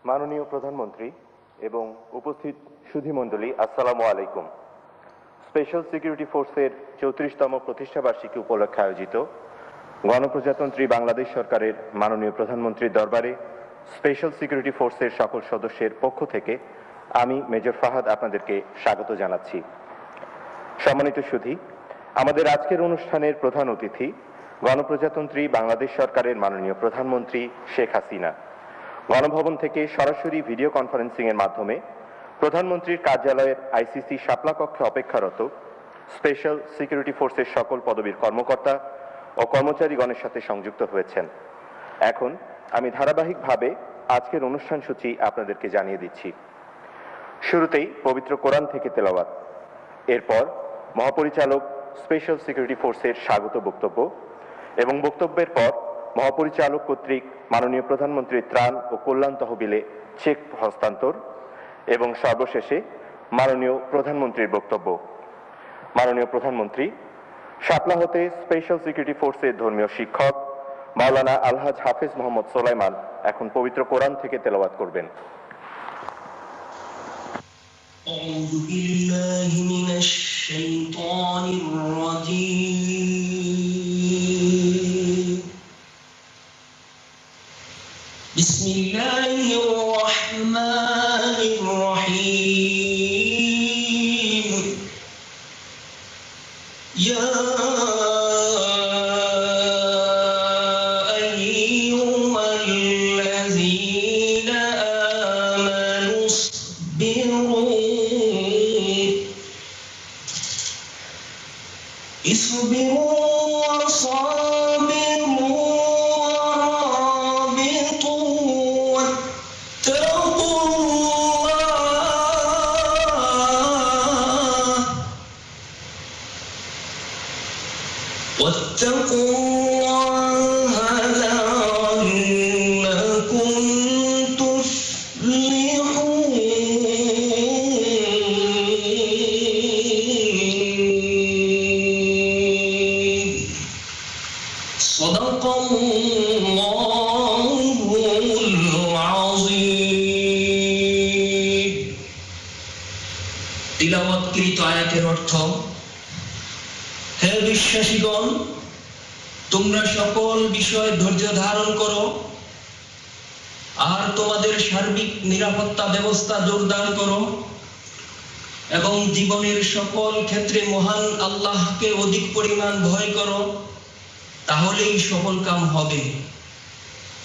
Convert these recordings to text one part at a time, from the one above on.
মাননীয় প্রধানমন্ত্রী এবং উপস্থিত সুধীমণ্ডলী, আসসালামু আলাইকুম। স্পেশাল সিকিউরিটি ফোর্সের 34তম প্রতিষ্ঠাবার্ষিকী উপলক্ষে আয়োজিত গণপ্রজাতন্ত্রী বাংলাদেশ সরকারের মাননীয় প্রধানমন্ত্রীর দরবারে স্পেশাল সিকিউরিটি ফোর্সের সকল সদস্যের পক্ষ থেকে আমি মেজর ফাহাদ আপনাদেরকে স্বাগত জানাচ্ছি। সম্মানিত সুধী, আমাদের আজকের অনুষ্ঠানের প্রধান অতিথি গণপ্রজাতন্ত্রী বাংলাদেশ সরকারের মাননীয় প্রধানমন্ত্রী শেখ হাসিনা। গণভবন থেকে সরাসরি ভিডিও কনফারেন্সিং এর মাধ্যমে প্রধানমন্ত্রীর কার্যালয়ের আইসিসি শাপলা কক্ষে অপেক্ষারত স্পেশাল সিকিউরিটি ফোর্সের সকল পদবীর কর্মকর্তা ও কর্মচারীগণের সাথে সংযুক্ত হয়েছেন। এখন আমি ধারাবাহিকভাবে আজকের অনুষ্ঠান সূচি আপনাদেরকে জানিয়ে দিচ্ছি। শুরুতেই পবিত্র কোরআন থেকে তেলাওয়াত, এরপর মহাপরিচালক স্পেশাল সিকিউরিটি ফোর্সের স্বাগত বক্তব্য এবং বক্তব্যের পর মহাপরিচালক কর্তৃক মাননীয় প্রধানমন্ত্রীর ত্রাণ ও কল্যাণ তহবিলে চেক হস্তান্তর এবং সর্বশেষে মাননীয় প্রধানমন্ত্রীর বক্তব্য। মাননীয় প্রধানমন্ত্রী শাপলা হতে স্পেশাল সিকিউরিটি ফোর্সের ধর্মীয় শিক্ষক মাওলানা আলহাজ হাফেজ মোহাম্মদ সোলাইমান এখন পবিত্র কোরআন থেকে তেলাওয়াত করবেন। أعوذ بالله من الشيطان الرجيم بسم الله الرحمن الرحيم يا أيها الذين آمنوا اصبروا وصابروا ورابطوا واتقوا الله لعلكم تفلحون صدق الله العظيم তিলাওয়াতকৃত আয়াতের অর্থ: হে বিশ্বাসীগণ, তোমরা সকল বিষয়ে ধৈর্য ধারণ করো আর তোমাদের সার্বিক নিরাপত্তা ব্যবস্থা জোরদার করো এবং জীবনের সকল ক্ষেত্রে মহান আল্লাহকে অধিক পরিমাণ ভয় করো, তাহলেই সফল কাম হবে।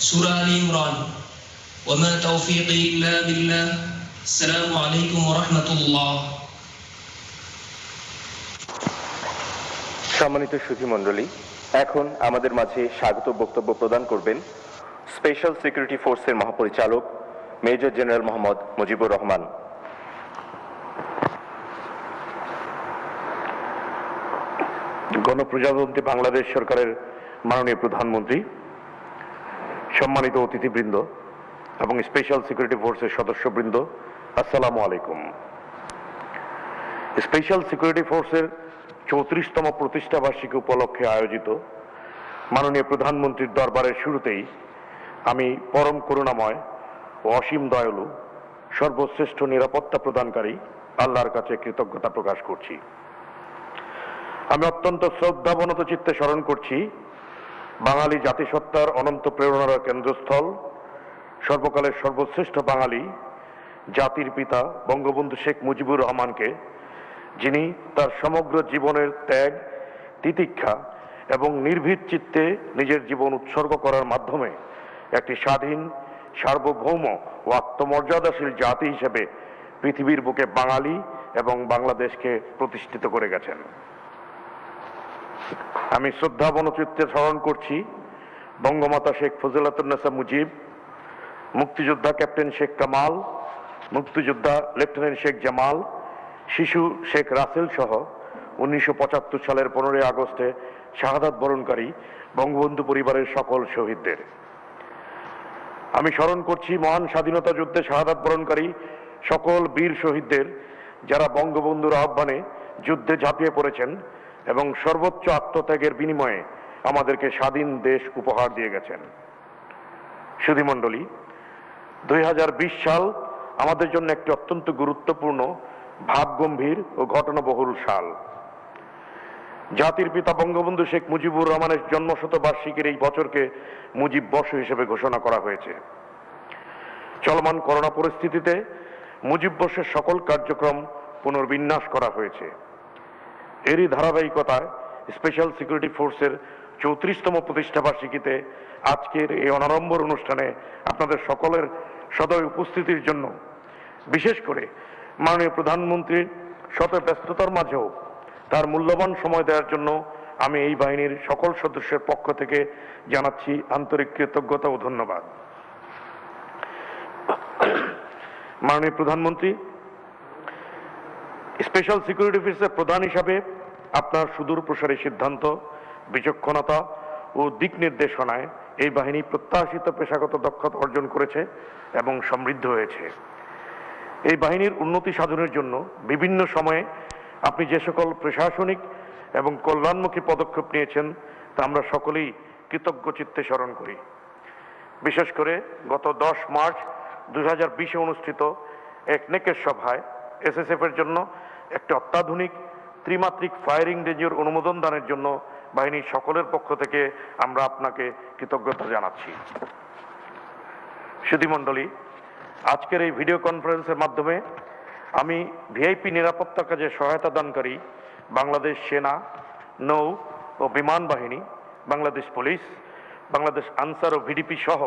সূরা আলে ইমরান। ওয়া মা তাওফীকি ইল্লা বিল্লাহ। আসসালামু আলাইকুম ওয়া রাহমাতুল্লাহ। সম্মানিত সুধীমণ্ডলী, এখন আমাদের মাঝে স্বাগত বক্তব্য প্রদান করবেন স্পেশাল সিকিউরিটি ফোর্সের মহাপরিচালক মেজর জেনারেল মোহাম্মদ মুজিবুর রহমান। গণপ্রজাতন্ত্রী বাংলাদেশ সরকারের মাননীয় প্রধানমন্ত্রী, সম্মানিত অতিথিবৃন্দ এবং স্পেশাল সিকিউরিটি ফোর্সের সদস্যবৃন্দ, আসসালামু আলাইকুম। স্পেশাল সিকিউরিটি ফোর্সের 34তম প্রতিষ্ঠাবার্ষিকী উপলক্ষে আয়োজিত মাননীয় প্রধানমন্ত্রীর দরবারের শুরুতেই আমি পরম করুণাময় ও অসীম দয়ালু সর্বশ্রেষ্ঠ নিরাপত্তা প্রদানকারী আল্লাহর কাছে কৃতজ্ঞতা প্রকাশ করছি। আমি অত্যন্ত শ্রদ্ধাবনত চিত্তে স্মরণ করছি বাঙালি জাতিসত্তার অনন্ত প্রেরণার কেন্দ্রস্থল, সর্বকালের সর্বশ্রেষ্ঠ বাঙালি জাতির পিতা বঙ্গবন্ধু শেখ মুজিবুর রহমানকে, যিনি তার সমগ্র জীবনের ত্যাগ, তিতিক্ষা এবং নির্ভীক চিত্তে নিজের জীবন উৎসর্গ করার মাধ্যমে একটি স্বাধীন, সার্বভৌম ও আত্মমর্যাদাশীল জাতি হিসেবে পৃথিবীর বুকে বাঙালি এবং বাংলাদেশকে প্রতিষ্ঠিত করে গেছেন। আমি শ্রদ্ধাবনচিত্তে স্মরণ করছি বঙ্গমাতা শেখ ফজিলাতুন্নেসা মুজিব, মুক্তিযোদ্ধা ক্যাপ্টেন শেখ কামাল, মুক্তিযোদ্ধা লেফটেন্যান্ট শেখ জামাল, শিশু শেখ রাসেল সহ 1975 সালের 15 আগস্টে শাহাদাত বরণকারী বঙ্গবন্ধু পরিবারের সকল শহীদদের। আমি স্মরণ করছি মহান স্বাধীনতা যুদ্ধে শাহাদাত বরণকারী সকল বীর শহীদদের, যারা বঙ্গবন্ধুর আহ্বানে যুদ্ধে ঝাঁপিয়ে পড়েছেন এবং সর্বোচ্চ আত্মত্যাগের বিনিময়ে আমাদেরকে স্বাধীন দেশ উপহার দিয়ে গেছেন। সুধীমণ্ডলী, 2020 সাল আমাদের জন্য একটি অত্যন্ত গুরুত্বপূর্ণ, ভাবগম্ভীর ও ঘটনাবহুল সাল। জাতির পিতা বঙ্গবন্ধু শেখ মুজিবুর রহমানের জন্মশতবার্ষিকীর এই বছরকে মুজিব বর্ষ হিসেবে ঘোষণা করা হয়েছে। চলমান করোনা পরিস্থিতিতে মুজিব বর্ষের সকল কার্যক্রম পুনর্বিন্যাস করা হয়েছে। এরই ধারাবাহিকতায় স্পেশাল সিকিউরিটি ফোর্সের 34তম প্রতিষ্ঠাবার্ষিকীতে আজকের এই অনাড়ম্বর অনুষ্ঠানে আপনাদের সকলের সদয় উপস্থিতির জন্য, বিশেষ করে মাননীয় প্রধানমন্ত্রীর শত ব্যস্ততার মাঝেও তার মূল্যবান সময় দেওয়ার জন্য আমি এই বাহিনীর সকল সদস্যের পক্ষ থেকে জানাচ্ছি আন্তরিক কৃতজ্ঞতা ও ধন্যবাদ। মাননীয় প্রধানমন্ত্রী, স্পেশাল সিকিউরিটি ফোর্সের প্রধান হিসাবে আপনার সুদূর প্রসারী সিদ্ধান্ত, বিচক্ষণতা ও দিক নির্দেশনায় এই বাহিনী প্রত্যাশিত পেশাগত দক্ষতা অর্জন করেছে এবং সমৃদ্ধ হয়েছে। এই বাহিনীর উন্নতি সাধনের জন্য বিভিন্ন সময়ে আপনি যে সকল প্রশাসনিক এবং কল্যাণমুখী পদক্ষেপ নিয়েছেন তা আমরা সকলেই কৃতজ্ঞ চিত্তে স্মরণ করি। বিশেষ করে গত 10 মার্চ 2020 অনুষ্ঠিত একনেকের সভায় এসএসএফ এর জন্য একটি অত্যাধুনিক ত্রিমাত্রিক ফায়ারিং রেঞ্জের অনুমোদন দানের জন্য বাহিনীর সকলের পক্ষ থেকে আমরা আপনাকে কৃতজ্ঞতা জানাচ্ছি। সুধীমণ্ডলী, আজকের এই ভিডিও কনফারেন্সের মাধ্যমে আমি ভিআইপি নিরাপত্তা কাজে সহায়তা দানকারী বাংলাদেশ সেনা, নৌ ও বিমান বাহিনী, বাংলাদেশ পুলিশ, বাংলাদেশ আনসার ও ভিডিপি সহ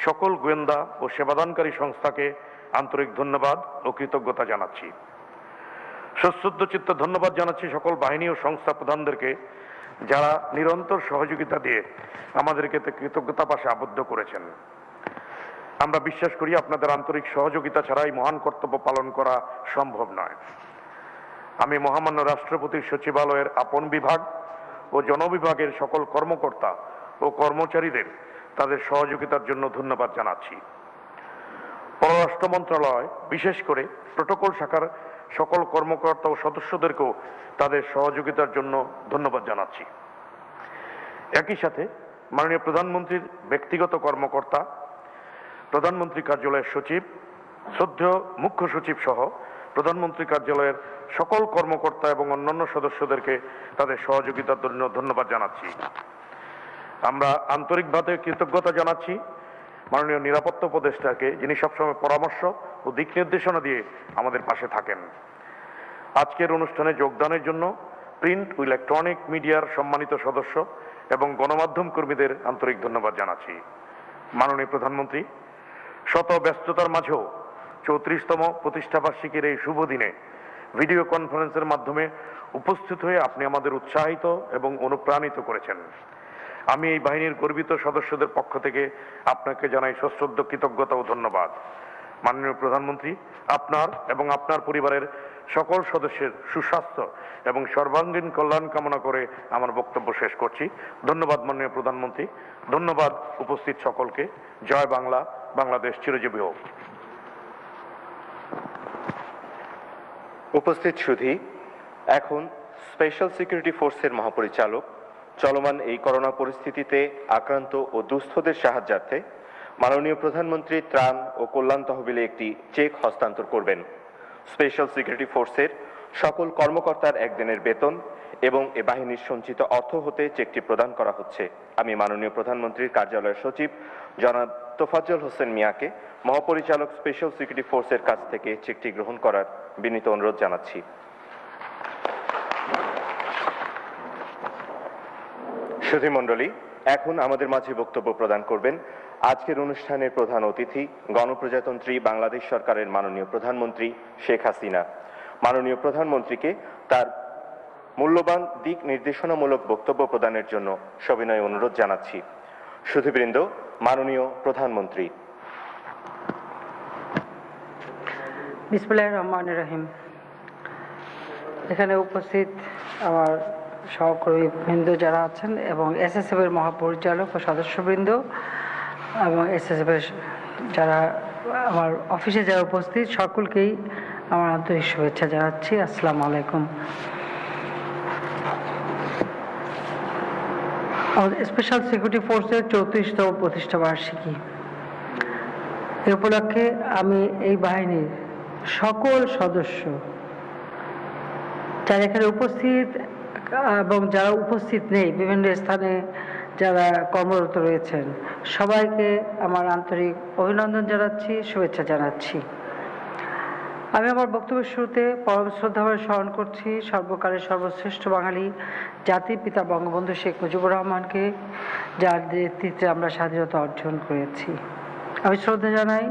সকল গোয়েন্দা ও সেবাদানকারী সংস্থাকে আন্তরিক ধন্যবাদ ও কৃতজ্ঞতা জানাচ্ছি। সশ্রদ্ধ চিত্ত ধন্যবাদ জানাচ্ছি সকল বাহিনী ও সংস্থা প্রধানদেরকে, যারা নিরন্তর সহযোগিতা দিয়ে আমাদেরকে কৃতজ্ঞতা পাশে আবদ্ধ করেছেন। আমরা বিশ্বাস করি আপনাদের আন্তরিক সহযোগিতা ছাড়া এই মহান কর্তব্য পালন করা সম্ভব নয়। আমি মহামান্য রাষ্ট্রপতির সচিবালয়ের আপন বিভাগ ও জনবিভাগের সকল কর্মকর্তা ও কর্মচারীদের তাদের সহযোগিতার জন্য ধন্যবাদ জানাচ্ছি। পররাষ্ট্র মন্ত্রণালয়, বিশেষ করে প্রোটোকল শাখার সকল কর্মকর্তা ও সদস্যদেরকেও তাদের সহযোগিতার জন্য ধন্যবাদ জানাচ্ছি। একই সাথে মাননীয় প্রধানমন্ত্রীর ব্যক্তিগত কর্মকর্তা, প্রধানমন্ত্রী কার্যালয়ের সচিব, শ্রদ্ধেয় মুখ্য সচিব সহ প্রধানমন্ত্রী কার্যালয়ের সকল কর্মকর্তা এবং অন্যান্য সদস্যদেরকে তাদের সহযোগিতার জন্য ধন্যবাদ জানাচ্ছি। আমরা আন্তরিকভাবে কৃতজ্ঞতা জানাচ্ছি মাননীয় নিরাপত্তা উপদেষ্টাকে, যিনি সবসময় পরামর্শ ও দিক নির্দেশনা দিয়ে আমাদের পাশে থাকেন। আজকের অনুষ্ঠানে যোগদানের জন্য প্রিন্ট ও ইলেকট্রনিক মিডিয়ার সম্মানিত সদস্য এবং গণমাধ্যম কর্মীদের আন্তরিক ধন্যবাদ জানাচ্ছি। মাননীয় প্রধানমন্ত্রী, শত ব্যস্ততার মাঝেও 34তম প্রতিষ্ঠাবার্ষিকীর এই শুভ দিনে ভিডিও কনফারেন্সের মাধ্যমে উপস্থিত হয়ে আপনি আমাদের উৎসাহিত এবং অনুপ্রাণিত করেছেন। আমি এই বাহিনীর গর্বিত সদস্যদের পক্ষ থেকে আপনাকে জানাই সশ্রদ্ধ কৃতজ্ঞতা ও ধন্যবাদ। মাননীয় প্রধানমন্ত্রী, আপনার এবং আপনার পরিবারের সকল সদস্যের সুস্বাস্থ্য এবং সর্বাঙ্গীন কল্যাণ কামনা করে আমার বক্তব্য শেষ করছি। ধন্যবাদ মাননীয় প্রধানমন্ত্রী, ধন্যবাদ উপস্থিত সকলকে। জয় বাংলা, বাংলাদেশ চিরজীবী হোক। উপস্থিত সুধী, এখন স্পেশাল সিকিউরিটি ফোর্সের মহাপরিচালক চলমান এই করোনা পরিস্থিতিতে আক্রান্ত ও দুস্থদের সাহায্যার্থে মাননীয় প্রধানমন্ত্রী ত্রাণ ও কল্যাণ তহবিলে একটি চেক হস্তান্তর করবেন। স্পেশাল সিকিউরিটি ফোর্সের সকল কর্মকর্তার একদিনের বেতন এবং এ বাহিনীর সঞ্চিত অর্থ হতে চেকটি প্রদান করা হচ্ছে। আমি মাননীয় প্রধানমন্ত্রীর কার্যালয়ের সচিব জনাব তোফাজ্জল হোসেন মিয়াকে মহাপরিচালক স্পেশাল সিকিউরিটি ফোর্সের কাছ থেকে চেকটি গ্রহণ করার বিনীত অনুরোধ জানাচ্ছি। সুধীমণ্ডলী, এখন আমাদের মাঝে বক্তব্য প্রদান করবেন আজকের অনুষ্ঠানের প্রধান অতিথি, গণপ্রজাতন্ত্রী বাংলাদেশ সরকারের মাননীয় প্রধানমন্ত্রী শেখ হাসিনা। মাননীয় প্রধানমন্ত্রীকে তার মূল্যবান দিক নির্দেশনামূলক বক্তব্য প্রদানের জন্য সবিনয় অনুরোধ জানাচ্ছি। সুধীবৃন্দ, মাননীয় প্রধানমন্ত্রী। বিসমিল্লাহির রহমানির রহিম। এখানে উপস্থিত আমার সহকর্মীবৃন্দ যারা আছেন এবং এসএসএফ এর মহাপরিচালক ও সদস্যবৃন্দ এবং এসএসএফ এর যারা আমার অফিসে যারা উপস্থিত, সকলকেই আমার আন্তরিক শুভেচ্ছা জানাচ্ছি। আসসালামু আলাইকুম। স্পেশাল সিকিউরিটি ফোর্সের 34তম প্রতিষ্ঠা বার্ষিকী। এই উপলক্ষে আমি এই বাহিনীর সকল সদস্য যারা এখানে উপস্থিত এবং যারা উপস্থিত নেই বিভিন্ন স্থানে যারা কর্মরত রয়েছেন সবাইকে আমার আন্তরিক অভিনন্দন জানাচ্ছি, শুভেচ্ছা জানাচ্ছি। আমি আমার বক্তব্যের শুরুতে পরম শ্রদ্ধাভরে স্মরণ করছি সর্বকালের সর্বশ্রেষ্ঠ বাঙালি জাতির পিতা বঙ্গবন্ধু শেখ মুজিবুর রহমানকে, যার নেতৃত্বে আমরা স্বাধীনতা অর্জন করেছি। আমি শ্রদ্ধা জানাই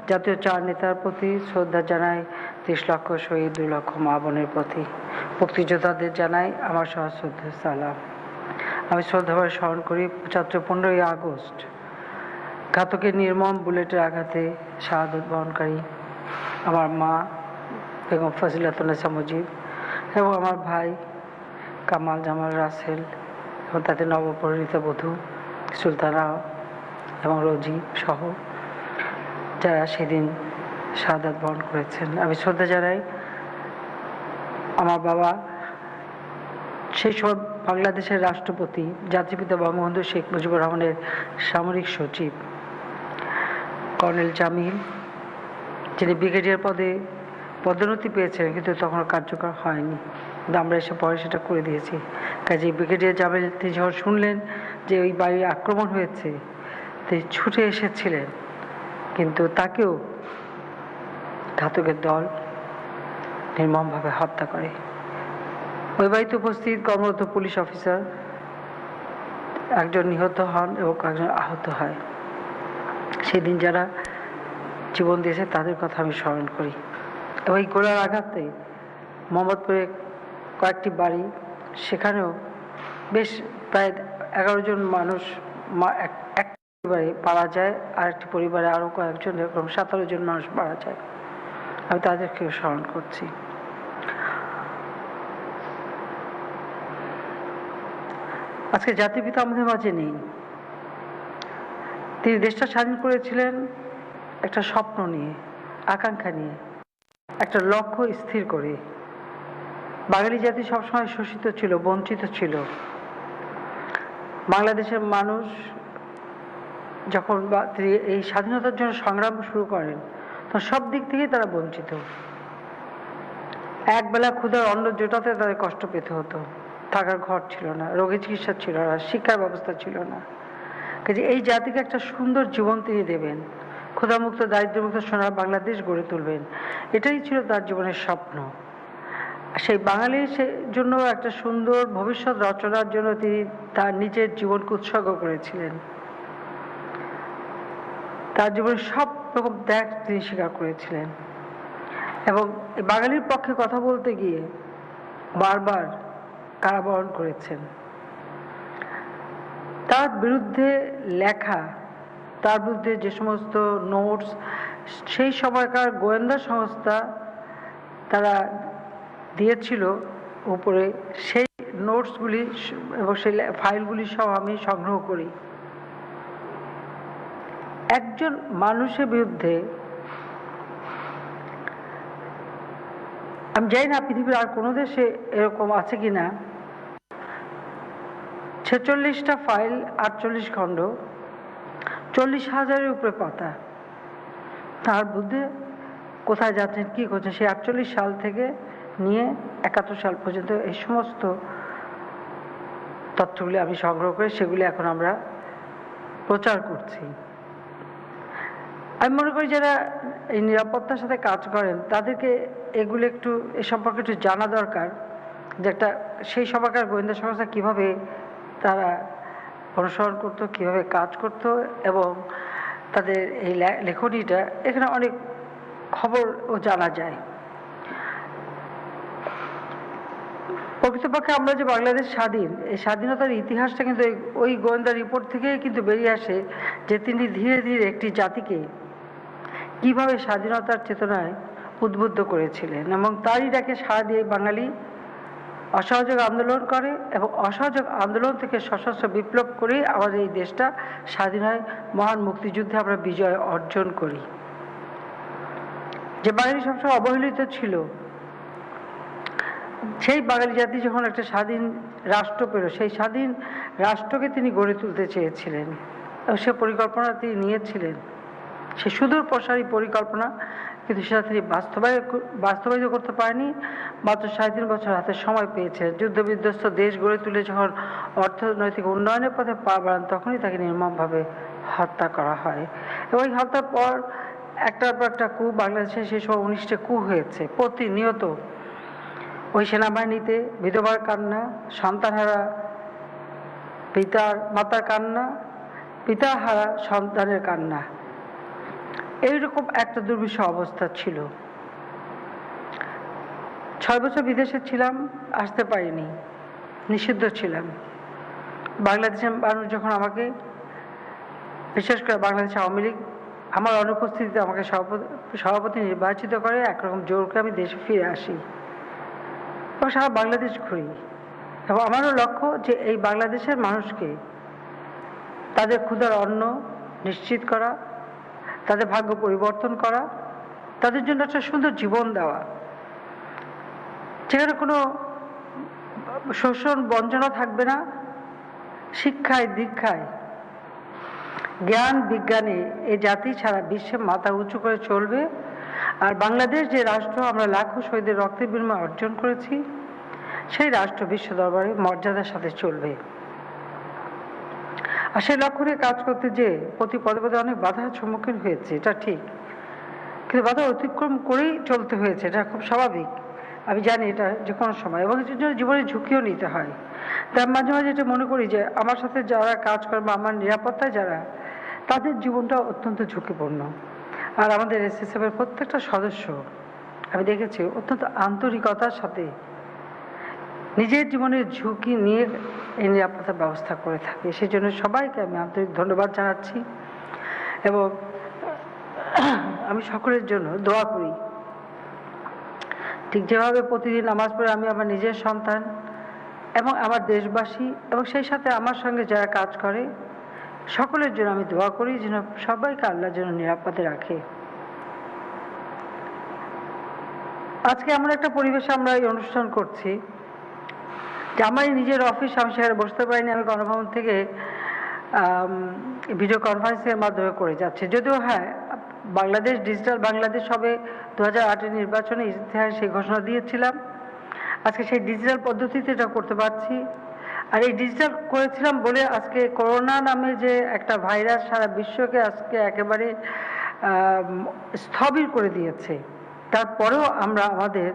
জাতীয় চার নেতার প্রতি, শ্রদ্ধা জানাই 30 লক্ষ শহীদ, 2 লক্ষ মা বোনের প্রতি, মুক্তিযোদ্ধাদের জানাই আমার সশ্রদ্ধ সালাম। আমি শ্রদ্ধাভরে স্মরণ করি 15ই আগস্ট ঘাতকের নির্মম বুলেটের আঘাতে শাহাদত বরণকারী আমার মা বেগম ফজিলাতুন্নেসা মুজিব এবং আমার ভাই কামাল জামাল রাসেল এবং তাদের নবপরিণীত বধূ সুলতানা এবং রোজি সহ যারা সেদিন শাহাদাত বরণ করেছেন। আমি শ্রদ্ধা জানাই আমার বাবা, সেই সব বাংলাদেশের রাষ্ট্রপতি জাতিপিতা বঙ্গবন্ধু শেখ মুজিবুর রহমানের সামরিক সচিব কর্নেল জামিল, যিনি ব্রিগেডিয়ার পদে পদোন্নতি পেয়েছেন কিন্তু তখন কার্যকর হয়নি, কিন্তু আমরা এসে পরে সেটা করে দিয়েছি। কাজে ব্রিগেডিয়ার জামিল তিনি যখন শুনলেন যে ওই বাড়ির আক্রমণ হয়েছে তিনি ছুটে এসেছিলেন, কিন্তু তাকেও ঘাতকের দল নির্মমভাবে হত্যা করে। ওই বাড়িতে উপস্থিত কর্মরত পুলিশ অফিসার একজন নিহত হন এবং একজন আহত হয়। সেদিন যারা জীবন দিয়েছে তাদের কথা আমি স্মরণ করি। এবং এই গোলার আঘাতে মোহাম্মদপুরে কয়েকটি বাড়ি, সেখানেও বেশ প্রায় 11 জন মানুষ এক পরিবারে মারা যায়, আরেকটি পরিবারে আরও কয়েকজন, এরকম 17 জন মানুষ মারা যায়। আমি তাদেরকেও স্মরণ করছি। আজকে জাতির পিতা আমাদের মাঝে নেই। তিনি দেশটা স্বাধীন করেছিলেন একটা স্বপ্ন নিয়ে, আকাঙ্ক্ষা নিয়ে, একটা লক্ষ্য স্থির করে। বাঙালি জাতি সবসময় শোষিত ছিল, বঞ্চিত ছিল। বাংলাদেশের মানুষ যখন তিনি এই স্বাধীনতার জন্য সংগ্রাম শুরু করেন তখন সব দিক থেকেই তারা বঞ্চিত। একবেলা ক্ষুধার অন্ন জোটাতে তাদের কষ্ট পেতে হতো, থাকার ঘর ছিল না, রোগী চিকিৎসা ছিল না, শিক্ষার ব্যবস্থা ছিল না। কাজে এই জাতিকে একটা সুন্দর জীবন তিনি দেবেন, ক্ষুধামুক্ত দারিদ্র্যমুক্ত সোনার বাংলাদেশ গড়ে তুলবেন, এটাই ছিল তার জীবনের স্বপ্ন। সেই বাঙালির জন্য একটা সুন্দর ভবিষ্যৎ রচনার জন্য তিনি তার নিজের জীবনকে উৎসর্গ করেছিলেন। তার জীবনের সব রকম ত্যাগ তিনি স্বীকার করেছিলেন এবং বাঙালির পক্ষে কথা বলতে গিয়ে বারবার কারাবরণ করেছেন। তার বিরুদ্ধে লেখা, তার বিরুদ্ধে যে সমস্ত নোটস সেই সময়কার গোয়েন্দা সংস্থা তারা দিয়েছিল উপরে, সেই নোটসগুলি এবং সেই ফাইলগুলি সব আমি সংগ্রহ করি। একজন মানুষের বিরুদ্ধে, আমি জানি না পৃথিবীর আর কোনো দেশে এরকম আছে কিনা, 46টা ফাইল, 48 খণ্ড, 40,000-এর উপরে পাতা। তার বিরুদ্ধে কোথায় যাচ্ছেন, কি করছেন, সেই 48 সাল থেকে নিয়ে 71 সাল পর্যন্ত এই সমস্ত তথ্যগুলি আমি সংগ্রহ করে সেগুলি এখন আমরা প্রচার করছি। আমি মনে করি যারা এই নিরাপত্তার সাথে কাজ করেন তাদেরকে এগুলো একটু এ সম্পর্কে একটু জানা দরকার, যে একটা সেই সময়কার গোয়েন্দা সংস্থা কীভাবে তারা অনুসরণ করতো, কীভাবে কাজ করতো এবং তাদের এই লেখনীটা, এখানে অনেক খবরও জানা যায়। প্রকৃতপক্ষে আমরা যে বাংলাদেশ স্বাধীন, এই স্বাধীনতার ইতিহাসটা কিন্তু ওই গোয়েন্দা রিপোর্ট থেকেই কিন্তু বেরিয়ে আসে যে তিনি ধীরে ধীরে একটি জাতিকে কিভাবে স্বাধীনতার চেতনায় উদ্বুদ্ধ করেছিলেন এবং তারই ডাকে সাড়া দিয়ে বাঙালি অসহযোগ আন্দোলন করে এবং অসহযোগ আন্দোলন থেকে সশস্ত্র বিপ্লব করে আমাদের এই দেশটা স্বাধীন হয়। মহান মুক্তিযুদ্ধে আমরা বিজয় অর্জন করি। যে বাঙালি সবসময় অবহেলিত ছিল, সেই বাঙালি জাতি যখন একটা স্বাধীন রাষ্ট্র পেল, সেই স্বাধীন রাষ্ট্রকে তিনি গড়ে তুলতে চেয়েছিলেন এবং সে পরিকল্পনা তিনি নিয়েছিলেন। সে সুদূর প্রসারী পরিকল্পনা, কিন্তু সেটা তিনি বাস্তবায়িত করতে পারেনি। মাত্র 3.5 বছর হাতে সময় পেয়েছে। যুদ্ধবিধ্বস্ত দেশ গড়ে তুলে যখন অর্থনৈতিক উন্নয়নের পথে পা বাড়ান, তখনই তাকে নির্মমভাবে হত্যা করা হয়। এবং এই হত্যার পর একটার পর একটা কূপ, বাংলাদেশে সেই সময় 19টা কূপ হয়েছে। প্রতিনিয়ত ওই সেনাবাহিনীতে বিধবার কান্না, সন্তানহারা মাতার কান্না, পিতাহারা সন্তানের কান্না, এইরকম একটা দুর্বিষহ অবস্থা ছিল। 6 বছর বিদেশে ছিলাম, আসতে পারিনি, নিষিদ্ধ ছিলাম। বাংলাদেশের মানুষ যখন আমাকে, বিশেষ করে বাংলাদেশ আওয়ামী লীগ, আমার অনুপস্থিতিতে আমাকে সভাপতি নির্বাচিত করে, একরকম জোর করে আমি দেশে ফিরে আসি এবং সারা বাংলাদেশ ঘুরি। এবং আমারও লক্ষ্য যে এই বাংলাদেশের মানুষকে তাদের ক্ষুধার অন্ন নিশ্চিত করা, তাদের ভাগ্য পরিবর্তন করা, তাদের জন্য একটা সুন্দর জীবন দেওয়া, যেখানে কোনো শোষণ বঞ্চনা থাকবে না, শিক্ষায় দীক্ষায় জ্ঞান বিজ্ঞানে এই জাতি সারা বিশ্বে মাথা উঁচু করে চলবে। আর বাংলাদেশ যে রাষ্ট্র আমরা লাখো শহীদের রক্তের বিনিময়ে অর্জন করেছি, সেই রাষ্ট্র বিশ্ব দরবারে মর্যাদার সাথে চলবে। আর সেই লক্ষ্য নিয়ে কাজ করতে যে প্রতি পদে পদে অনেক বাধার সম্মুখীন হয়েছে, এটা ঠিক, কিন্তু বাধা অতিক্রম করেই চলতে হয়েছে, এটা খুব স্বাভাবিক। আমি জানি এটা যে কোনো সময়, এবং এর জন্য জীবনে ঝুঁকিও নিতে হয়। তাই মাঝে মাঝে এটা মনে করি যে আমার সাথে যারা কাজ করে বা আমার নিরাপত্তায় যারা, তাদের জীবনটা অত্যন্ত ঝুঁকিপূর্ণ। আর আমাদের এসএসএফ এর প্রত্যেকটা সদস্য আমি দেখেছি অত্যন্ত আন্তরিকতার সাথে নিজের জীবনের ঝুঁকি নিয়ে এই নিরাপত্তা ব্যবস্থা করে থাকে। সেই জন্য সবাইকে আমি আন্তরিক ধন্যবাদ জানাচ্ছি এবং আমি সকলের জন্য দোয়া করি। ঠিক যেভাবে প্রতিদিন নামাজ পড়ে আমি আমার নিজের সন্তান এবং আমার দেশবাসী এবং সেই সাথে আমার সঙ্গে যারা কাজ করে সকলের জন্য আমি দোয়া করি যেন সবাইকে আল্লাহ যেন নিরাপদে রাখে। আজকে এমন একটা পরিবেশে আমরা এই অনুষ্ঠান করছি যে আমার নিজের অফিস, আমি সেখানে বসতে পারিনি, আমি গণভবন থেকে ভিডিও কনফারেন্সের মাধ্যমে করে যাচ্ছি। যদিও হ্যাঁ, বাংলাদেশ ডিজিটাল বাংলাদেশ হবে 2008-এর নির্বাচনে ইতিহাসে সেই ঘোষণা দিয়েছিলাম। আজকে সেই ডিজিটাল পদ্ধতিতে এটা করতে পারছি। আর এই ডিজিটাল করেছিলাম বলে আজকে করোনা নামে যে একটা ভাইরাস সারা বিশ্বকে আজকে একেবারে স্থবির করে দিয়েছে, তারপরেও আমরা আমাদের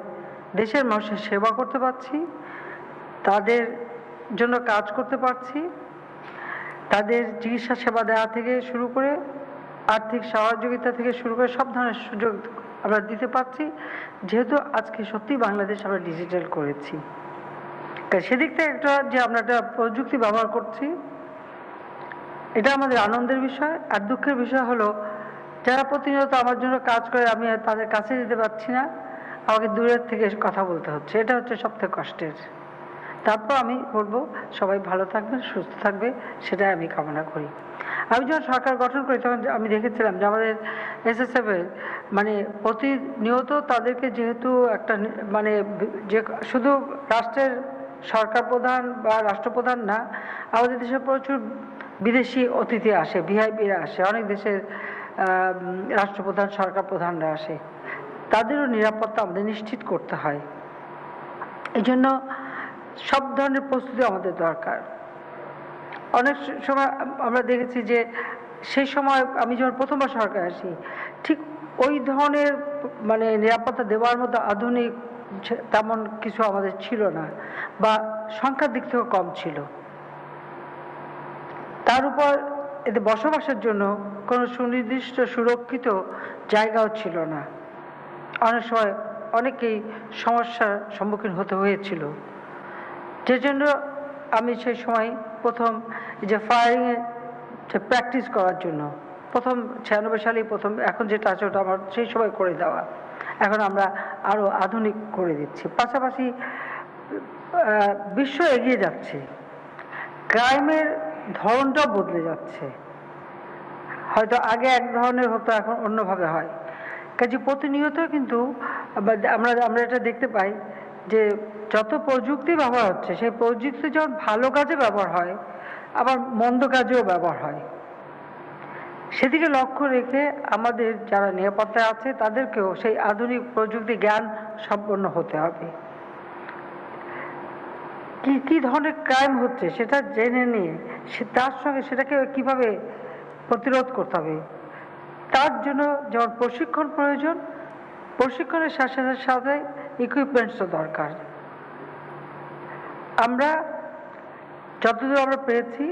দেশের মানুষের সেবা করতে পারছি, তাদের জন্য কাজ করতে পারছি, তাদের চিকিৎসা সেবা দেওয়া থেকে শুরু করে আর্থিক সহযোগিতা থেকে শুরু করে সব ধরনের সুযোগ আমরা দিতে পারছি, যেহেতু আজকে সত্যি বাংলাদেশ আমরা ডিজিটাল করেছি। সেদিক থেকে একটা যে আমরা একটা প্রযুক্তি ব্যবহার করছি, এটা আমাদের আনন্দের বিষয়। আর দুঃখের বিষয় হলো যারা প্রতিনিয়ত আমার জন্য কাজ করে আমি তাদের কাছে যেতে পারছি না, আমাকে দূরের থেকে কথা বলতে হচ্ছে, এটা হচ্ছে সবথেকে কষ্টের। তারপর আমি বলবো সবাই ভালো থাকবেন, সুস্থ থাকবে, সেটাই আমি কামনা করি। আমি যখন সরকার গঠন করি তখন আমি দেখেছিলাম যে আমাদের এসএসএফ এর মানে প্রতিনিয়ত তাদেরকে যেহেতু একটা মানে যে শুধু রাষ্ট্রের সরকার প্রধান বা রাষ্ট্রপ্রধান না, আমাদের দেশে প্রচুর বিদেশি অতিথি আসে, ভিআইপিরা আসে, অনেক দেশের রাষ্ট্রপ্রধান সরকার প্রধানরা আসে, তাদেরও নিরাপত্তা আমাদের নিশ্চিত করতে হয়। এই জন্য সব ধরনের প্রস্তুতি আমাদের দরকার। অনেক সময় আমরা দেখেছি যে সেই সময় আমি যখন প্রথমবার সরকার আসি, ঠিক ওই ধরনের মানে নিরাপত্তা দেওয়ার মতো আধুনিক তেমন কিছু আমাদের ছিল না, বা সংখ্যার দিক থেকে কম ছিল। তার উপর এতে বসবাসের জন্য কোনো সুনির্দিষ্ট সুরক্ষিত জায়গাও ছিল না। অনেক সময় অনেকেই সমস্যার সম্মুখীন হতে হয়েছিল, যে জন্য আমি সেই সময় প্রথম যে ফায়ারিংয়ে যে প্র্যাকটিস করার জন্য প্রথম 96 সালেই প্রথম, এখন যেটা আছে ওটা আমার সেই সময় করে দেওয়া, এখন আমরা আরও আধুনিক করে দিচ্ছি। পাশাপাশি বিশ্ব এগিয়ে যাচ্ছে, ক্রাইমের ধরনটাও বদলে যাচ্ছে। হয়তো আগে এক ধরনের হতো, এখন অন্যভাবে হয়। কাজে প্রতিনিয়ত কিন্তু আমরা এটা দেখতে পাই যে যত প্রযুক্তি ব্যবহার হচ্ছে, সেই প্রযুক্তি যখন ভালো কাজে ব্যবহার হয়, আবার মন্দ কাজেও ব্যবহার হয়। সেদিকে লক্ষ্য রেখে আমাদের যারা নিরাপত্তায় আছে তাদেরকেও সেই আধুনিক প্রযুক্তি জ্ঞান সম্পন্ন হতে হবে। কি কি ধরনের ক্রাইম হচ্ছে সেটা জেনে নিয়ে তার সঙ্গে সেটাকে কিভাবে প্রতিরোধ করতে হবে, তার জন্য যেমন প্রশিক্ষণ প্রয়োজন, প্রশিক্ষণের সাথে সাথে ইকুইপমেন্টসও দরকার। আমরা যতদূর আমরা পেয়েছি,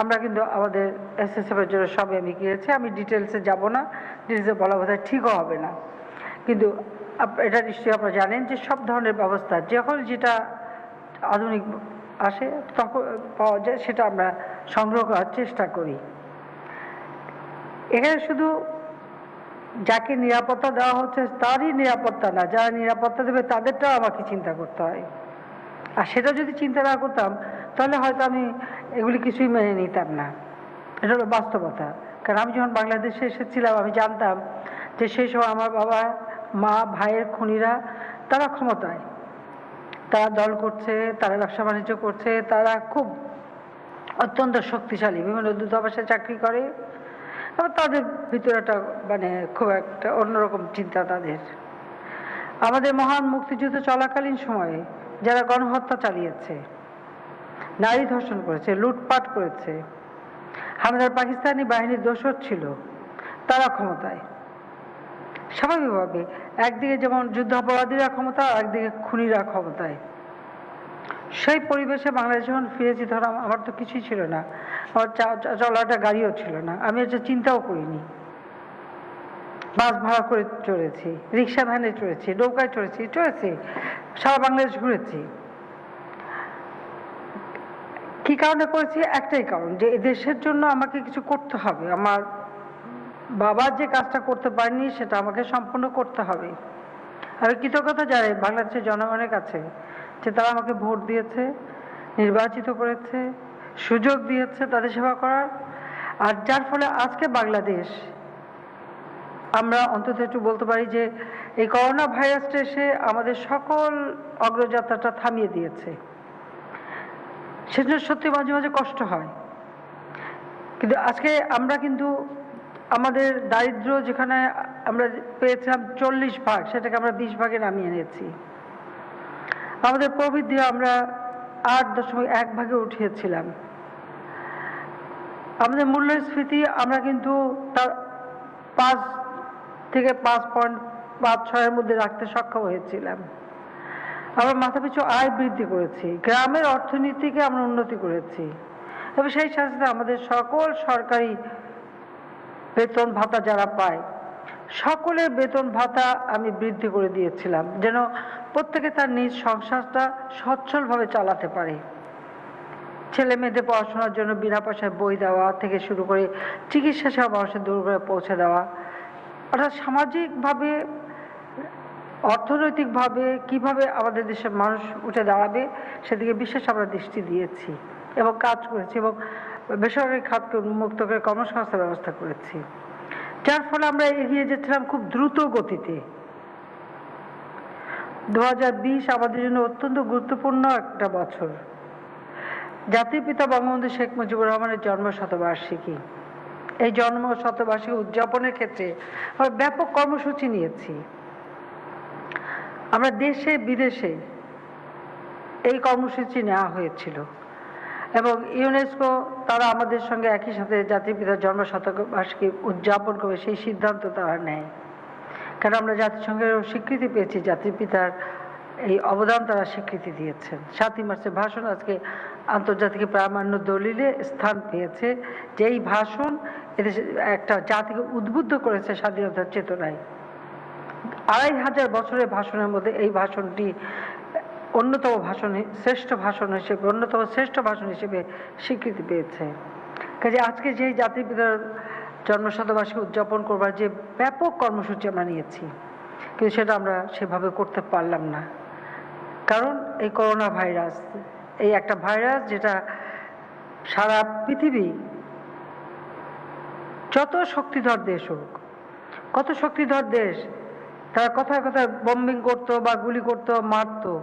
আমরা কিন্তু আমাদের এসএসএফ এর জন্য সব আমি গিয়েছি, আমি ডিটেলসে যাব না, ডিটেলসে বলা বোধহয় ঠিকও হবে না, কিন্তু এটা নিশ্চয়ই আপনারা জানেন যে সব ধরনের ব্যবস্থা যখন যেটা আধুনিক আসে তখন পাওয়া যায় সেটা আমরা সংগ্রহ করার চেষ্টা করি। এখানে শুধু যাকে নিরাপত্তা দেওয়া হচ্ছে তারই নিরাপত্তা না, যারা নিরাপত্তা দেবে তাদেরটাও আমাকে চিন্তা করতে হয়। আর সেটা যদি চিন্তা না করতাম তাহলে হয়তো আমি এগুলি কিছুই মেনে নিতাম না। এটা হলো বাস্তবতা। কারণ আমি যখন বাংলাদেশে এসেছিলাম আমি জানতাম যে সেই সময় আমার বাবা মা ভাইয়ের খুনিরা তারা ক্ষমতায়, তারা দল করছে, তারা ব্যবসা বাণিজ্য করছে, তারা খুব অত্যন্ত শক্তিশালী, বিভিন্ন দূতাবাসে চাকরি করে, এবং তাদের ভিতরে একটা মানে খুব একটা অন্যরকম চিন্তা তাদের। আমাদের মহান মুক্তিযুদ্ধ চলাকালীন সময়ে যারা গণহত্যা চালিয়েছে, নারী ধর্ষণ করেছে, লুটপাট করেছে, হামলার পাকিস্তানি বাহিনীর দোসর ছিল, তারা ক্ষমতায়। স্বাভাবিকভাবে একদিকে যেমন যুদ্ধাপরাধীরা ক্ষমতা, একদিকে খুনিরা ক্ষমতায়। সেই পরিবেশে বাংলাদেশে যখন ফিরেছি, ধরো আমার তো কিছুই ছিল না, আমার চলাটা গাড়িও ছিল না, আমি এটা চিন্তাও করিনি। বাস ভাড়া করে চড়েছি, রিক্সা ভ্যানে চড়েছি, নৌকায় চড়েছি, সারা বাংলাদেশ ঘুরেছি। কি কারণে করেছি? একটাই কারণ, যে এই দেশের জন্য আমাকে কিছু করতে হবে। আমার বাবা যে কাজটা করতে পারেনি সেটা আমাকে সম্পূর্ণ করতে হবে। আমি কৃতজ্ঞতা জানাই বাংলাদেশের জনগণের কাছে যে তারা আমাকে ভোট দিয়েছে, নির্বাচিত করেছে, সুযোগ দিয়েছে তাদের সেবা করার। আর যার ফলে আজকে বাংলাদেশ, আমরা অন্তত একটু বলতে পারি যে এই করোনা ভাইরাসটা এসে আমাদের সকল অগ্রযাত্রাটা থামিয়ে দিয়েছে। সেজন্য সত্যি মাঝে মাঝে কষ্ট হয়, কিন্তু আজকে আমরা কিন্তু আমাদের দারিদ্র যেখানে আমরা পেয়েছিলাম 40 ভাগ, সেটাকে আমরা 20 ভাগে নামিয়ে এনেছি। আমাদের প্রবৃদ্ধি আমরা 8.1 ভাগে উঠিয়েছিলাম। আমাদের মূল্যস্ফীতি আমরা কিন্তু তার 5 থেকে 5.56 মধ্যে রাখতে সক্ষম হয়েছিলাম। আমরা মাথাপিছু আয় বৃদ্ধি করেছি, গ্রামের অর্থনীতিকে আমরা উন্নতি করেছি, এবং সেই সাথে আমাদের সকল সরকারি বেতন ভাতা যারা পায় সকলের বেতন ভাতা আমি বৃদ্ধি করে দিয়েছিলাম, যেন প্রত্যেকে তার নিজ সংসারটা সচ্ছলভাবে চালাতে পারে। ছেলে মেয়েদের পড়াশোনার জন্য বিনা পয়সায় বই দেওয়া থেকে শুরু করে চিকিৎসা সেবা মানুষের দূর করে পৌঁছে দেওয়া, অর্থাৎ সামাজিকভাবে অর্থনৈতিকভাবে কিভাবে আমাদের দেশের মানুষ উঠে দাঁড়াবে সেদিকে বিশেষ আমরা দৃষ্টি দিয়েছি এবং কাজ করেছি, এবং বেসরকারি খাতকে উন্মুক্ত করে কর্মসংস্থান ব্যবস্থা করেছি, যার ফলে আমরা এগিয়ে যেছিলাম খুব দ্রুত গতিতে। 2020 আমাদের জন্য অত্যন্ত গুরুত্বপূর্ণ একটা বছর। জাতির পিতা বঙ্গবন্ধু শেখ মুজিবুর রহমানের জন্ম শতবার্ষিকী। এই জন্ম শতবার্ষিকী উদযাপনের ক্ষেত্রে আমরা ব্যাপক কর্মসূচি নিয়েছি। আমরা দেশে বিদেশে এই কর্মসূচি নেওয়া হয়েছিল, এবং ইউনেস্কো তারা আমাদের সঙ্গে একই সাথে জাতির পিতার জন্ম শতবার্ষিকী উদযাপন করবে সেই সিদ্ধান্ত তারা নেয়। কারণ আমরা জাতিসংঘের স্বীকৃতি পেয়েছি, জাতির পিতার এই অবদান তারা স্বীকৃতি দিয়েছেন। 7ই মার্চের ভাষণ আজকে আন্তর্জাতিক প্রামাণ্য দলিলে স্থান পেয়েছে, যে এই ভাষণ এদেশে একটা জাতিকে উদ্বুদ্ধ করেছে স্বাধীনতার চেতনায়। 2500 বছরের ভাষণের মধ্যে এই ভাষণটি অন্যতম শ্রেষ্ঠ ভাষণ হিসেবে স্বীকৃতি পেয়েছে। কাজে আজকে যেই জাতির পিতার জন্মশতবার্ষিকী উদযাপন করবার যে ব্যাপক কর্মসূচি আমরা নিয়েছি, কিন্তু সেটা আমরা সেভাবে করতে পারলাম না, কারণ এই করোনা ভাইরাস, এই একটা ভাইরাস যেটা সারা পৃথিবী, যত শক্তিধর দেশ হোক, কত শক্তিধর দেশ তারা কথায় কথায় বম্বিং করতো বা গুলি করতো, মারতো,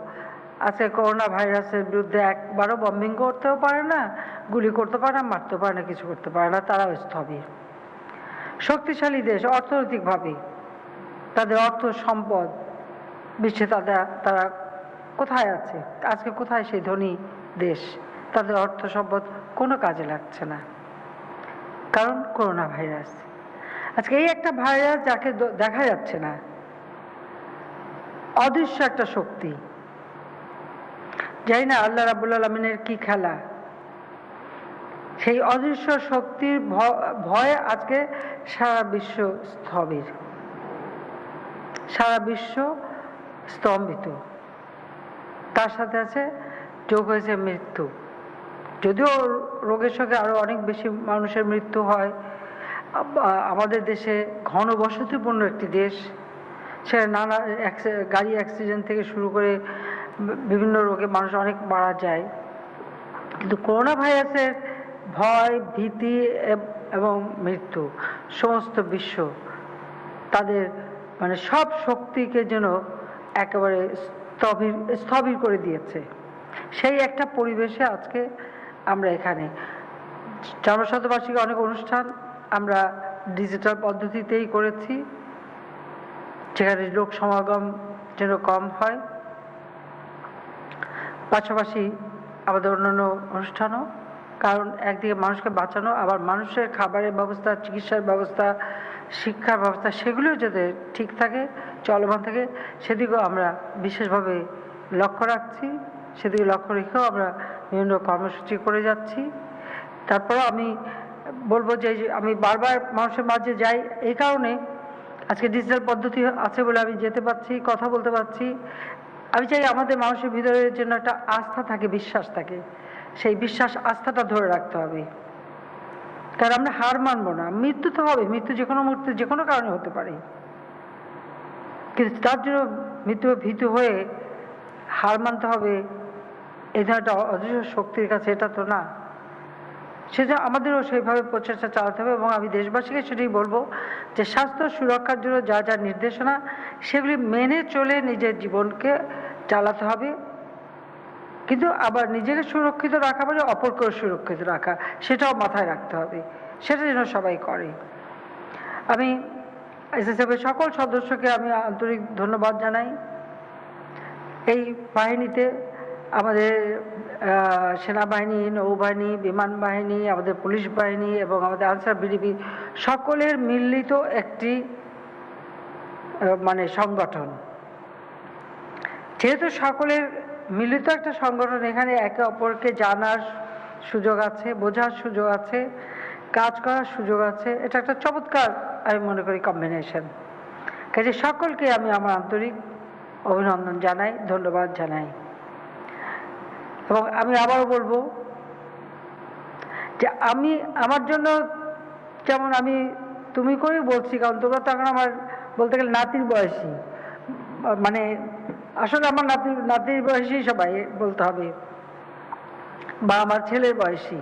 আজকে করোনা ভাইরাসের বিরুদ্ধে একবারও বম্বিং করতেও পারে না, গুলি করতে পারে না, মারতে পারে না, কিছু করতে পারে না, তারাও স্থবির। শক্তিশালী দেশ অর্থনৈতিকভাবে, তাদের অর্থ সম্পদ বিশ্বে তারা কোথায় আছে? আজকে কোথায় সেই ধনী দেশ? তাদের অর্থ সম্পদ কোনো কাজে লাগছে না, কারণ করোনা ভাইরাস। আজকে এই একটা ভাইরাস যাকে দেখা যাচ্ছে না, অদৃশ্য একটা শক্তি, জানি না আল্লাহ রাব্বুল আলামিনের কি খেলা। সেই অদৃশ্য শক্তির ভয়ে আজকে সারা বিশ্ব স্থবির, সারা বিশ্ব স্তম্ভিত। তার সাথে আছে যোগ হয়েছে মৃত্যু। যদিও রোগের সঙ্গে আরো অনেক বেশি মানুষের মৃত্যু হয়, আমাদের দেশে ঘনবসতিপূর্ণ একটি দেশ, সেখানে নানা গাড়ি অ্যাক্সিডেন্ট থেকে শুরু করে বিভিন্ন রোগে মানুষ অনেক মারা যায়। কিন্তু করোনা ভাইরাসের ভয়, ভীতি এবং মৃত্যু সমস্ত বিশ্ব তাদের মানে সব শক্তিকে যেন একেবারে স্থবির করে দিয়েছে। সেই একটা পরিবেশে আজকে আমরা এখানে জন্মশতবার্ষিকী অনেক অনুষ্ঠান আমরা ডিজিটাল পদ্ধতিতেই করেছি, যেখানে লোক সমাগম যেন কম হয়। পাশাপাশি আমাদের অন্যান্য অনুষ্ঠানও, কারণ একদিকে মানুষকে বাঁচানো, আবার মানুষের খাবারের ব্যবস্থা, চিকিৎসার ব্যবস্থা, শিক্ষার ব্যবস্থা সেগুলো যাতে ঠিক থাকে, চলমান থাকে, সেদিকেও আমরা বিশেষভাবে লক্ষ্য রাখছি। সেদিকে লক্ষ্য রেখেও আমরা বিভিন্ন কর্মসূচি করে যাচ্ছি। তারপরে আমি বলবো যে আমি বারবার মানুষের মাঝে যাই এই কারণে, আজকে ডিজিটাল পদ্ধতি আছে বলে আমি যেতে পারছি, কথা বলতে পারছি। আমি চাই আমাদের মানুষের ভিতরে যেন একটা আস্থা থাকে, বিশ্বাস থাকে। সেই বিশ্বাস আস্থাটা ধরে রাখতে হবে, কারণ আমরা হার মানবো না। মৃত্যু তো হবে, মৃত্যু যে কোনো মুহূর্তে যে কোনো কারণে হতে পারে, কিন্তু তার জন্য মৃত্যু ভীতু হয়ে হার মানতে হবে এই ধরনের একটা অদৃশ্য শক্তির কাছে, এটা তো না। সেজন্য আমাদেরও সেইভাবে প্রচেষ্টা চালাতে হবে। এবং আমি দেশবাসীকে সেটাই বলবো যে স্বাস্থ্য সুরক্ষার জন্য যা যা নির্দেশনা সেগুলি মেনে চলে নিজের জীবনকে চালাতে হবে, কিন্তু আবার নিজেকে সুরক্ষিত রাখা মানে অপরকেও সুরক্ষিত রাখা, সেটাও মাথায় রাখতে হবে। সেটা যেন সবাই করে। আমি এসএসএফের সকল সদস্যকে আমি আন্তরিক ধন্যবাদ জানাই। এই বাহিনীতে আমাদের সেনাবাহিনী, নৌবাহিনী, বিমান বাহিনী, আমাদের পুলিশ বাহিনী এবং আমাদের আনসার বিডিপি সকলের মিলিত একটি মানে সংগঠন। যেহেতু সকলের মিলিত একটা সংগঠন, এখানে একে অপরকে জানার সুযোগ আছে, বোঝার সুযোগ আছে, কাজ করার সুযোগ আছে। এটা একটা চমৎকার আমি মনে করি কম্বিনেশন। কাজে সকলকে আমি আমার আন্তরিক অভিনন্দন জানাই, ধন্যবাদ জানাই। এবং আমি আবারও বলবো যে আমি আমার জন্য, যেমন আমি তুমি করেই বলছি, কারণ তোমরা তো এখন আমার বলতে গেলে নাতির বয়সী, মানে আসলে আমার নাতির বয়সী সবাই বলতে হবে, বা আমার ছেলের বয়সী।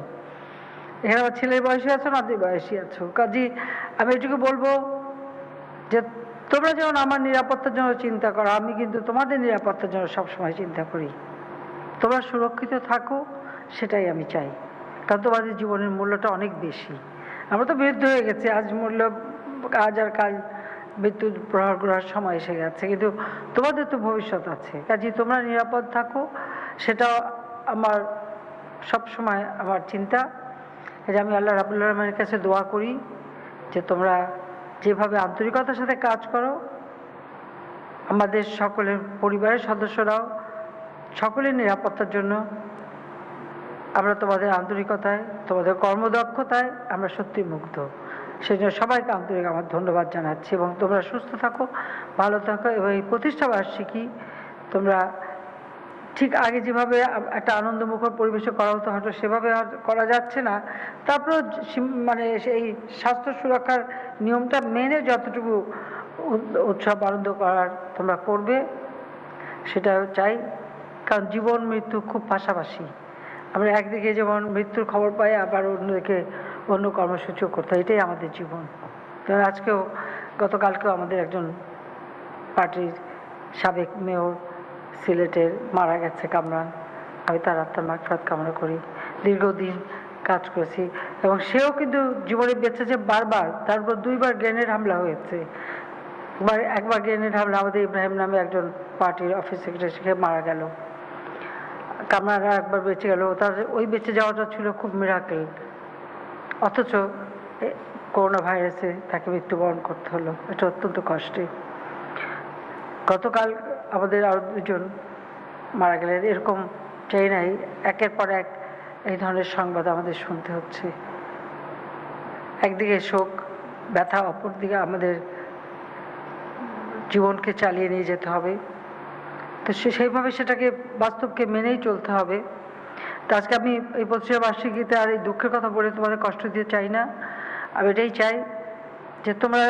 এখানে আমার ছেলের বয়সী আছো, নাতির বয়সী আছো। কাজী আমি এটুকু বলবো যে তোমরা যেমন আমার নিরাপত্তার জন্য চিন্তা করো, আমি কিন্তু তোমাদের নিরাপত্তার জন্য সবসময় চিন্তা করি। তোমরা সুরক্ষিত থাকো, সেটাই আমি চাই, কারণ তোমাদের জীবনের মূল্যটা অনেক বেশি। আমরা তো বৃদ্ধ হয়ে গেছি, আজ মূল্য আজ আর কাল বিদ্যুৎ প্রহার করার সময় এসে গেছে, কিন্তু তোমাদের তো ভবিষ্যৎ আছে। কাজে তোমরা নিরাপদ থাকো, সেটাও আমার সবসময় আমার চিন্তা। যে আমি আল্লাহ রাব্বুল আলামিনের কাছে দোয়া করি যে তোমরা যেভাবে আন্তরিকতার সাথে কাজ করো, আমাদের সকলের পরিবারের সদস্যরাও সকলের নিরাপত্তার জন্য আমরা তোমাদের আন্তরিকতায়, তোমাদের কর্মদক্ষতায় আমরা সত্যি মুগ্ধ। সেই জন্য সবাইকে আন্তরিক আমার ধন্যবাদ জানাচ্ছি। এবং তোমরা সুস্থ থাকো, ভালো থাকো। এবং এই প্রতিষ্ঠা বার্ষিকী তোমরা ঠিক আগে যেভাবে একটা আনন্দমুখর পরিবেশে করা হতো, হয়তো সেভাবে করা যাচ্ছে না, তারপরেও মানে সেই স্বাস্থ্য সুরক্ষার নিয়মটা মেনে যতটুকু উৎসব আনন্দ করার তোমরা করবে সেটা চাই। কারণ জীবন মৃত্যু খুব পাশাপাশি। আমরা একদিকে যেমন মৃত্যুর খবর পাই, আবার অন্যদিকে অন্য কর্মসূচিও করতে হয়, এটাই আমাদের জীবন। কারণ আজকেও গতকালকেও আমাদের একজন পার্টির সাবেক মেয়র সিলেটের মারা গেছে, কামরান। আমি তার আত্মার মাগফিরাত কামনা করি। দীর্ঘদিন কাজ করেছি এবং সেও কিন্তু জীবনে বেঁচেছে বারবার, তারপর 2বার গ্রেনেড হামলা হয়েছে। একবার গ্রেনেড হামলা আমাদের ইব্রাহিম নামে একজন পার্টির অফিস সেক্রেটারি, সে মারা গেল। কামরাঙ্গা একবার বেঁচে গেল, তার ওই বেঁচে যাওয়াটা ছিল খুব মিরাকেল। অথচ করোনা ভাইরাসে তাকে মৃত্যুবরণ করতে হলো, এটা অত্যন্ত কষ্টে। গতকাল আমাদের আরো 2জন মারা গেলেন, এরকম চাই নাই একের পর এক এই ধরনের সংবাদ আমাদের শুনতে হচ্ছে। একদিকে শোক ব্যথা, অপরদিকে আমাদের জীবনকে চালিয়ে নিয়ে যেতে হবে, তো সেইভাবে সেটাকে বাস্তবকে মেনেই চলতে হবে। তো আজকে আমি এই 25 বার্ষিকীতে আর এই দুঃখের কথা বলে তোমাদের কষ্ট দিতে চাই না। আমি এটাই চাই যে তোমরা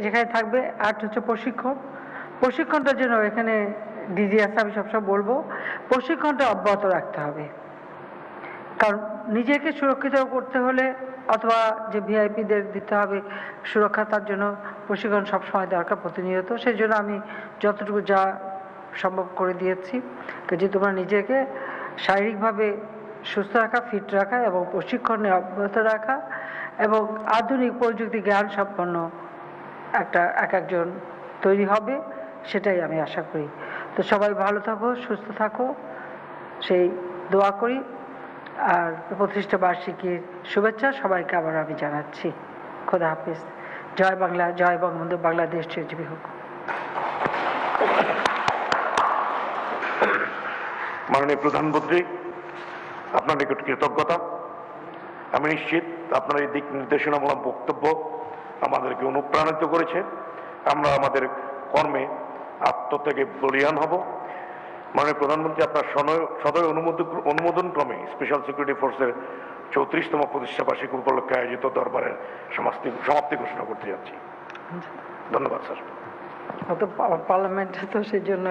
যেখানে থাকবে, আর হচ্ছে প্রশিক্ষণটার জন্য এখানে ডিজি আছে, আমি সবসময় বলবো প্রশিক্ষণটা অব্যাহত রাখতে হবে। কারণ নিজেকে সুরক্ষিত করতে হলে অথবা যে ভিআইপিদের দিতে হবে সুরক্ষা, তার জন্য প্রশিক্ষণ সবসময় দরকার, প্রতিনিয়ত। সেই জন্য আমি যতটুকু যা সম্ভব করে দিয়েছি যে তোমরা নিজেকে শারীরিকভাবে সুস্থ রাখা, ফিট রাখা এবং প্রশিক্ষণে অব্যাহত রাখা এবং আধুনিক প্রযুক্তি জ্ঞান সম্পন্ন একজন তৈরি হবে, সেটাই আমি আশা করি। তো সবাই ভালো থাকো, সুস্থ থাকো, সেই দোয়া করি। আর 25 বার্ষিকীর শুভেচ্ছা সবাইকে আবার আমি জানাচ্ছি। খোদা হাফিজ। জয় বাংলা, জয় বঙ্গবন্ধু, বাংলাদেশ চিরজীবী হোক। মাননীয় প্রধানমন্ত্রী, আপনার নিকট কৃতজ্ঞতা। আমি নিশ্চিত আপনার এই দিক নির্দেশনামূলক বক্তব্য আমাদেরকে অনুপ্রাণিত করেছে। আমরা আমাদের কর্মে আত্মত্যাগে বলিয়ান হব। মাননীয় প্রধানমন্ত্রী, আপনার সদয় অনুমোদন ক্রমে স্পেশাল সিকিউরিটি ফোর্সের 34তম প্রতিষ্ঠা বার্ষিকী উপলক্ষে আয়োজিত দরবারের সমাপ্তি ঘোষণা করতে যাচ্ছি। ধন্যবাদ স্যার। পার্লামেন্টে তো সেই জন্য